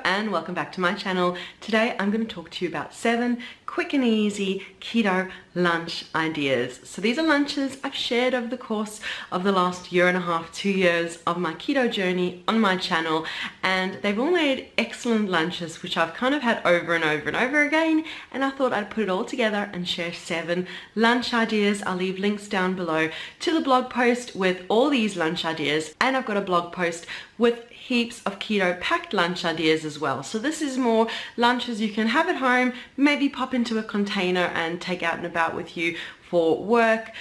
and welcome back to my channel. Today I'm going to talk to you about 7 quick and easy keto lunch ideas. So these are lunches I've shared over the course of the last year and a half, 2 years of my keto journey on my channel, and they've all made excellent lunches which I've kind of had over and over and over again, and I thought I'd put it all together and share 7 lunch ideas. I'll leave links down below to the blog post with all these lunch ideas, and I've got a blog post with heaps of keto packed lunch ideas as well. So this is more lunches you can have at home, maybe pop into a container and take out and about with you for work,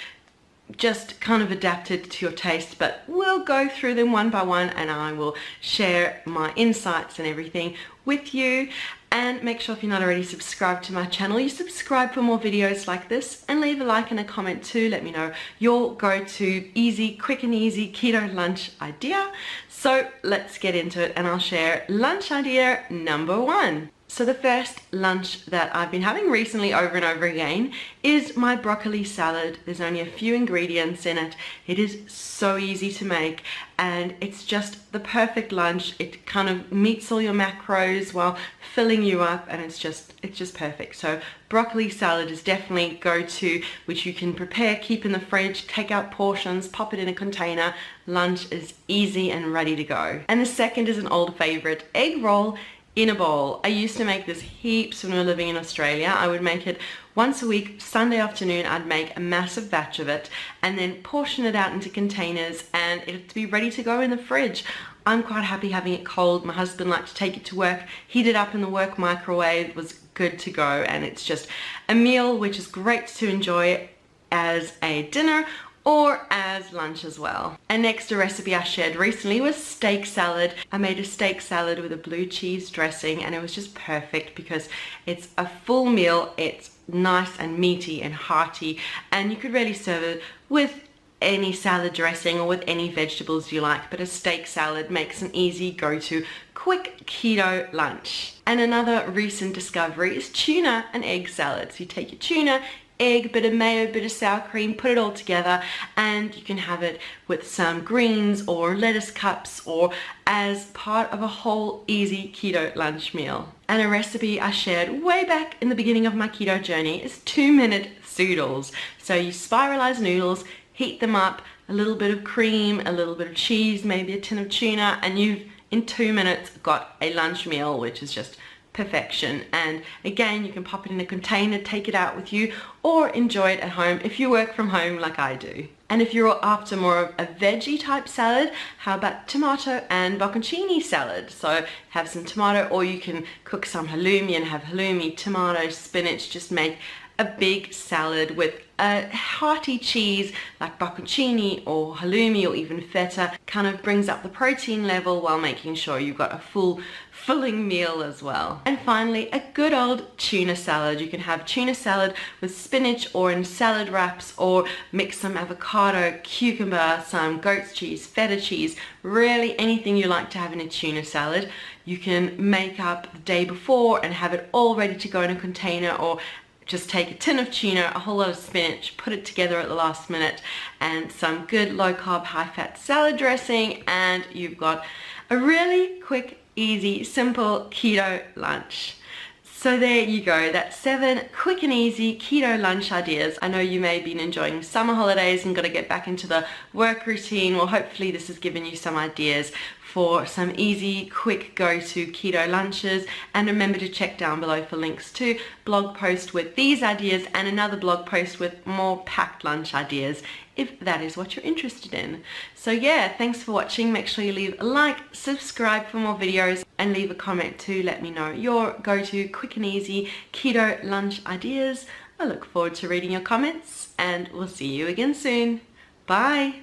just kind of adapted to your taste. But we'll go through them one by one and I will share my insights and everything with you. And make sure, if you're not already subscribed to my channel, you subscribe for more videos like this, and leave a like and a comment too. Let me know your go-to easy, quick and easy keto lunch idea. So let's get into it, and I'll share lunch idea number 1. So the first lunch that I've been having recently over and over again is my broccoli salad. There's only a few ingredients in it. It is so easy to make, and it's just the perfect lunch. It kind of meets all your macros while filling you up, and it's just perfect. So broccoli salad is definitely go-to, which you can prepare, keep in the fridge, take out portions, pop it in a container. Lunch is easy and ready to go. And the second is an old favorite, egg roll in a bowl. I used to make this heaps when we were living in Australia. I would make it once a week, Sunday afternoon. I'd make a massive batch of it and then portion it out into containers, and it'd be ready to go in the fridge. I'm quite happy having it cold. My husband liked to take it to work, heat it up in the work microwave. It was good to go, and it's just a meal which is great to enjoy as a dinner or as lunch as well. And next, a recipe I shared recently was steak salad. I made a steak salad with a blue cheese dressing, and it was just perfect because it's a full meal. It's nice and meaty and hearty, and you could really serve it with any salad dressing or with any vegetables you like, but a steak salad makes an easy go-to quick keto lunch. And another recent discovery is tuna and egg salad. So you take your tuna, egg, bit of mayo, bit of sour cream, put it all together, and you can have it with some greens or lettuce cups or as part of a whole easy keto lunch meal. And a recipe I shared way back in the beginning of my keto journey is 2-minute noodles. So you spiralize noodles, heat them up, a little bit of cream, a little bit of cheese, maybe a tin of tuna, and you've in 2 minutes got a lunch meal which is just perfection. And again, you can pop it in a container, take it out with you, or enjoy it at home if you work from home like I do. And if you're after more of a veggie type salad, how about tomato and bocconcini salad? So have some tomato, or you can cook some halloumi and have halloumi, tomato, spinach. Just make a big salad with a hearty cheese like bocconcini or halloumi or even feta. Kind of brings up the protein level while making sure you've got a full filling meal as well. And finally, a good old tuna salad. You can have tuna salad with spinach or in salad wraps, or mix some avocado, cucumber, some goat's cheese, feta cheese, really anything you like to have in a tuna salad. You can make up the day before and have it all ready to go in a container, or just take a tin of tuna, a whole lot of spinach, put it together at the last minute, and some good low-carb, high-fat salad dressing, and you've got a really quick, easy, simple keto lunch. So there you go, that's 7 quick and easy keto lunch ideas. I know you may have been enjoying summer holidays and got to get back into the work routine. Well, hopefully this has given you some ideas for some easy, quick go-to keto lunches. And remember to check down below for links to blog post with these ideas and another blog post with more packed lunch ideas, if that is what you're interested in. So yeah, thanks for watching. Make sure you leave a like, subscribe for more videos, and leave a comment to let me know your go-to quick and easy keto lunch ideas. I look forward to reading your comments, and we'll see you again soon. Bye.